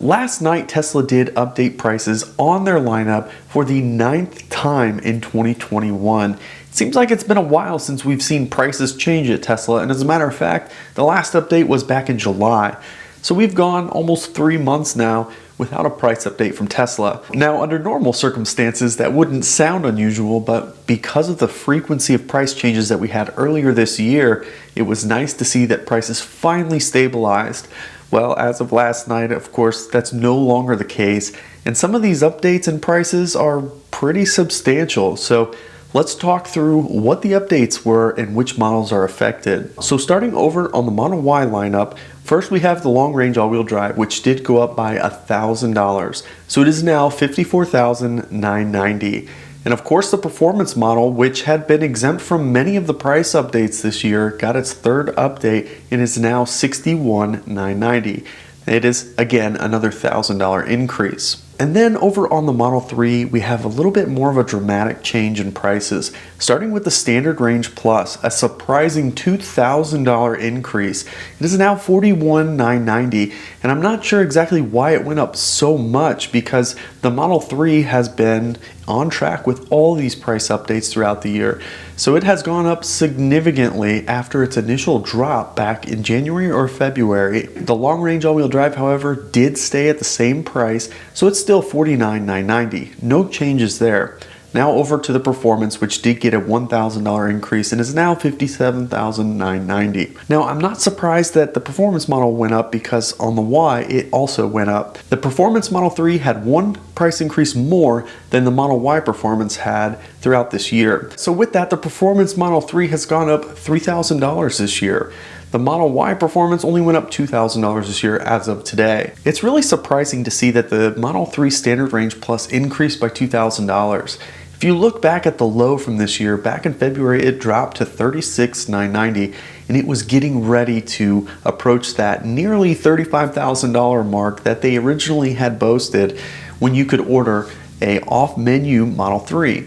Last night, Tesla did update prices on their lineup for the 9th time in 2021. It seems like it's been a while since we've seen prices change at Tesla, and as a matter of fact, the last update was back in July. So we've gone almost 3 months now without a price update from Tesla. Now, under normal circumstances, that wouldn't sound unusual, but because of the frequency of price changes that we had earlier this year, it was nice to see that prices finally stabilized. Well, as of last night, of course, that's no longer the case, and some of these updates and prices are pretty substantial. So let's talk through what the updates were and which models are affected. So starting over on the Model Y lineup, first we have the long-range all-wheel drive, which did go up by $1,000. So it is now $54,990. And of course, the performance model, which had been exempt from many of the price updates this year, got its third update and is now $61,990. It is, again, another $1,000 increase. And then over on the Model 3, we have a little bit more of a dramatic change in prices. Starting with the Standard Range Plus, a surprising $2,000 increase. It is now $41,990, and I'm not sure exactly why it went up so much because the Model 3 has been on track with all these price updates throughout the year. So it has gone up significantly after its initial drop back in January or February. The long-range all-wheel drive, however, did stay at the same price, so it's still $49,990. No changes there. Now over to the performance, which did get a $1,000 increase and is now $57,990. Now, I'm not surprised that the performance model went up because on the Y, it also went up. The performance Model 3 had one price increase more than the Model Y performance had throughout this year. So with that, the performance Model 3 has gone up $3,000 this year. The Model Y performance only went up $2,000 this year as of today. It's really surprising to see that the Model 3 Standard Range Plus increased by $2,000. If you look back at the low from this year, back in February, it dropped to $36,990, and it was getting ready to approach that nearly $35,000 mark that they originally had boasted when you could order a off-menu Model 3.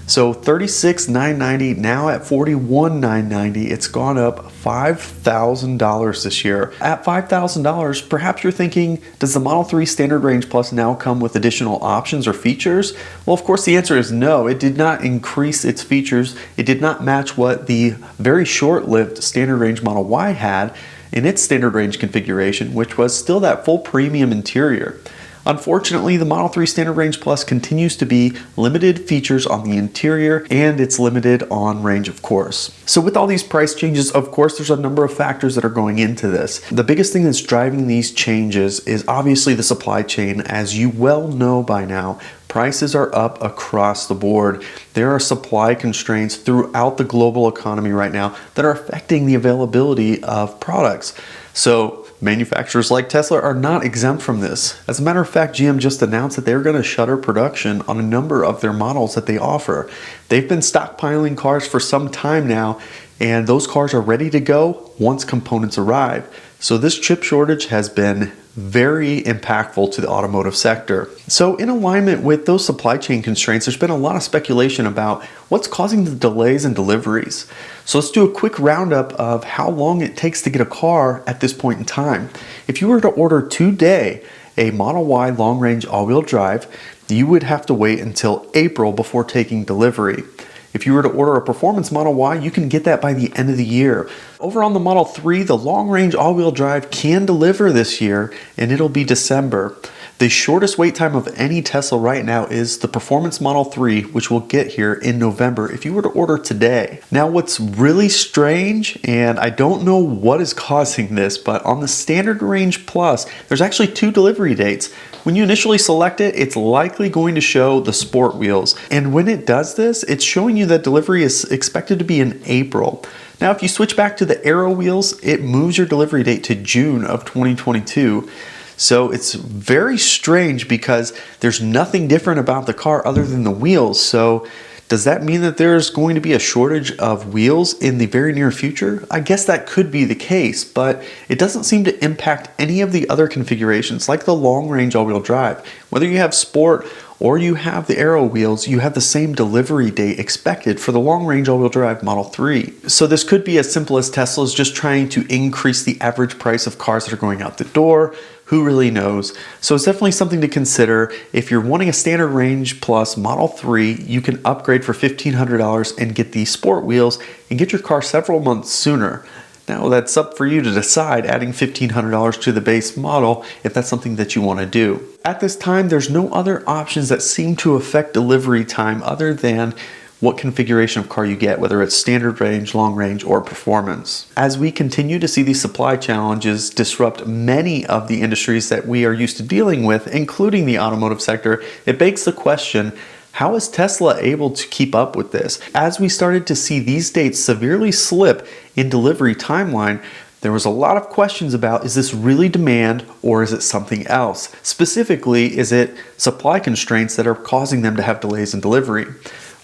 So $36,990, now at $41,990, it's gone up $5,000 this year. At $5,000, perhaps you're thinking, does the Model 3 Standard Range Plus now come with additional options or features? Well, of course, the answer is no. It did not increase its features. It did not match what the very short-lived Standard Range Model Y had in its standard range configuration, which was still that full premium interior. Unfortunately, the Model 3 Standard Range Plus continues to be limited features on the interior, and it's limited on range, of course. So with all these price changes, of course, there's a number of factors that are going into this. The biggest thing that's driving these changes is obviously the supply chain. As you well know by now, prices are up across the board. There are supply constraints throughout the global economy right now that are affecting the availability of products. So manufacturers like Tesla are not exempt from this. As a matter of fact, GM just announced that they're going to shutter production on a number of their models that they offer. They've been stockpiling cars for some time now, and those cars are ready to go once components arrive. So this chip shortage has been very impactful to the automotive sector. So in alignment with those supply chain constraints, there's been a lot of speculation about what's causing the delays in deliveries. So let's do a quick roundup of how long it takes to get a car at this point in time. If you were to order today a Model Y long-range all-wheel drive, you would have to wait until April before taking delivery. If you were to order a performance Model Y, you can get that by the end of the year. Over on the Model 3, the long-range all-wheel drive can deliver this year, and it'll be December. The shortest wait time of any Tesla right now is the performance Model 3, which will get here in November if you were to order today. Now, what's really strange, and I don't know what is causing this, but on the Standard Range Plus, there's actually 2 delivery dates. When you initially select it, it's likely going to show the sport wheels. And when it does this, it's showing you that delivery is expected to be in April. Now, if you switch back to the Aero wheels, it moves your delivery date to June of 2022. So it's very strange because there's nothing different about the car other than the wheels. So does that mean that there's going to be a shortage of wheels in the very near future? I guess that could be the case, but it doesn't seem to impact any of the other configurations like the long-range all-wheel drive. Whether you have Sport or you have the Aero wheels, you have the same delivery date expected for the long-range all-wheel drive Model 3. So this could be as simple as Tesla's just trying to increase the average price of cars that are going out the door. Who really knows? So it's definitely something to consider. If you're wanting a standard range plus Model 3, you can upgrade for $1,500 and get the sport wheels and get your car several months sooner. Now that's up for you to decide, adding $1,500 to the base model if that's something that you want to do. At this time, there's no other options that seem to affect delivery time other than what configuration of car you get, whether it's standard range, long range, or performance. As we continue to see these supply challenges disrupt many of the industries that we are used to dealing with, including the automotive sector, it begs the question, how is Tesla able to keep up with this? As we started to see these dates severely slip in delivery timeline, there was a lot of questions about, is this really demand or is it something else? Specifically, is it supply constraints that are causing them to have delays in delivery?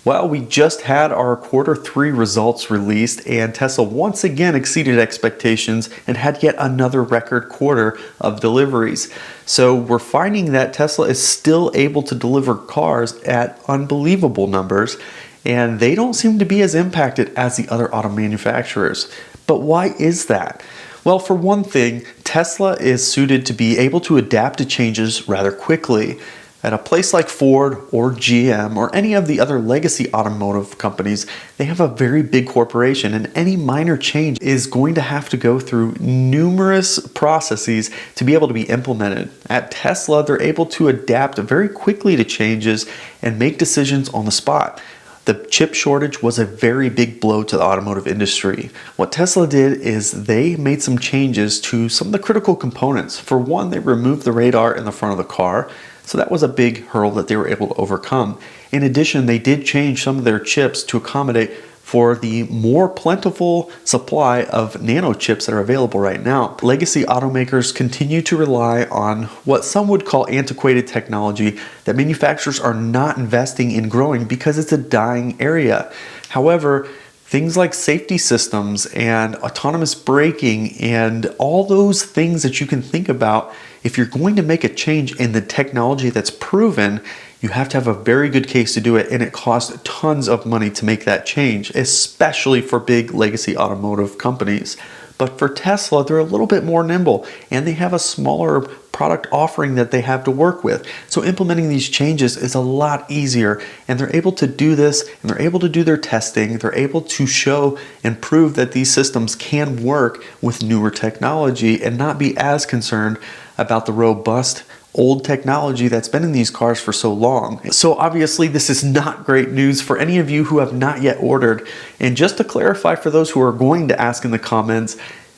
Well, we just had our Q3 results released, and Tesla once again exceeded expectations and had yet another record quarter of deliveries. So we're finding that Tesla is still able to deliver cars at unbelievable numbers, and they don't seem to be as impacted as the other auto manufacturers. But why is that? Well, for one thing, Tesla is suited to be able to adapt to changes rather quickly. At a place like Ford or GM or any of the other legacy automotive companies, they have a very big corporation, and any minor change is going to have to go through numerous processes to be able to be implemented. At Tesla, they're able to adapt very quickly to changes and make decisions on the spot. The chip shortage was a very big blow to the automotive industry. What Tesla did is they made some changes to some of the critical components. For one, they removed the radar in the front of the car. So that was a big hurdle that they were able to overcome. In addition, they did change some of their chips to accommodate for the more plentiful supply of nano chips that are available right now. Legacy automakers continue to rely on what some would call antiquated technology that manufacturers are not investing in growing because it's a dying area. However, things like safety systems and autonomous braking and all those things that you can think about, if you're going to make a change in the technology that's proven, you have to have a very good case to do it, and it costs tons of money to make that change, especially for big legacy automotive companies. But for Tesla, they're a little bit more nimble, and they have a smaller product offering that they have to work with. So implementing these changes is a lot easier, and they're able to do this, and they're able to do their testing. They're able to show and prove that these systems can work with newer technology and not be as concerned about the robust old technology that's been in these cars for so long. So obviously this is not great news for any of you who have not yet ordered. And just to clarify for those who are going to ask in the comments,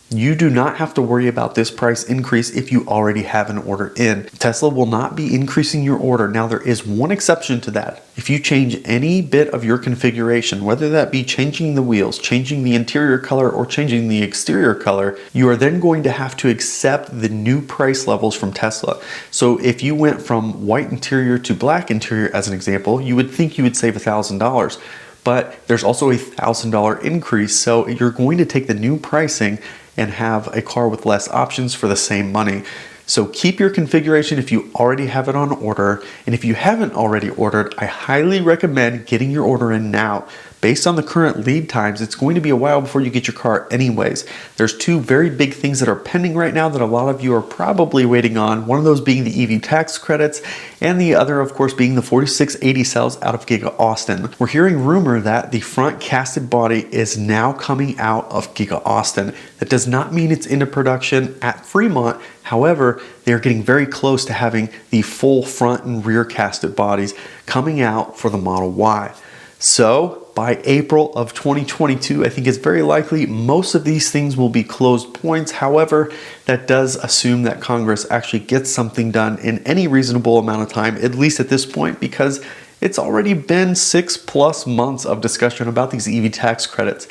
you do not have to worry about this price increase if you already have an order in. Tesla will not be increasing your order. Now, there is one exception to that. If you change any bit of your configuration, whether that be changing the wheels, changing the interior color, or changing the exterior color, you are then going to have to accept the new price levels from Tesla. So if you went from white interior to black interior, as an example, you would think you would save $1,000. But there's also a $1,000 increase. So you're going to take the new pricing and have a car with less options for the same money. So keep your configuration if you already have it on order. And if you haven't already ordered, I highly recommend getting your order in now. Based on the current lead times, it's going to be a while before you get your car anyways. There's two very big things that are pending right now that a lot of you are probably waiting on. One of those being the EV tax credits, and the other, of course, being the 4680 cells out of Giga Austin. We're hearing rumor that the front casted body is now coming out of Giga Austin. That does not mean it's into production at Fremont. However, they're getting very close to having the full front and rear casted bodies coming out for the Model Y. So by April of 2022, I think it's very likely most of these things will be closed points. However, that does assume that Congress actually gets something done in any reasonable amount of time, at least at this point, because it's already been 6+ months of discussion about these EV tax credits.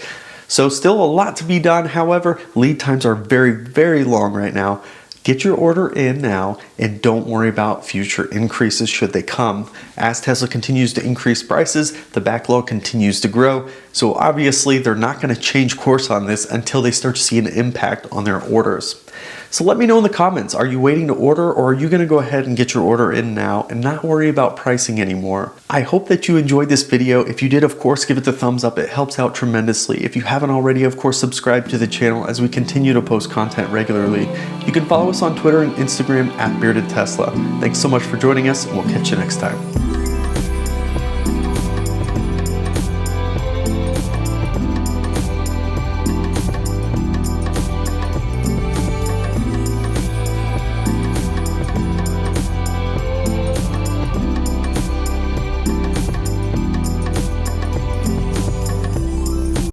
So still a lot to be done. However, lead times are very, very long right now. Get your order in now and don't worry about future increases should they come. As Tesla continues to increase prices, the backlog continues to grow. So obviously they're not going to change course on this until they start to see an impact on their orders. So let me know in the comments, are you waiting to order, or are you going to go ahead and get your order in now and not worry about pricing anymore? I hope that you enjoyed this video. If you did, of course, give it the thumbs up. It helps out tremendously. If you haven't already, of course, subscribe to the channel as we continue to post content regularly. You can follow us on Twitter and Instagram at Bearded Tesla. Thanks so much for joining us, and we'll catch you next time.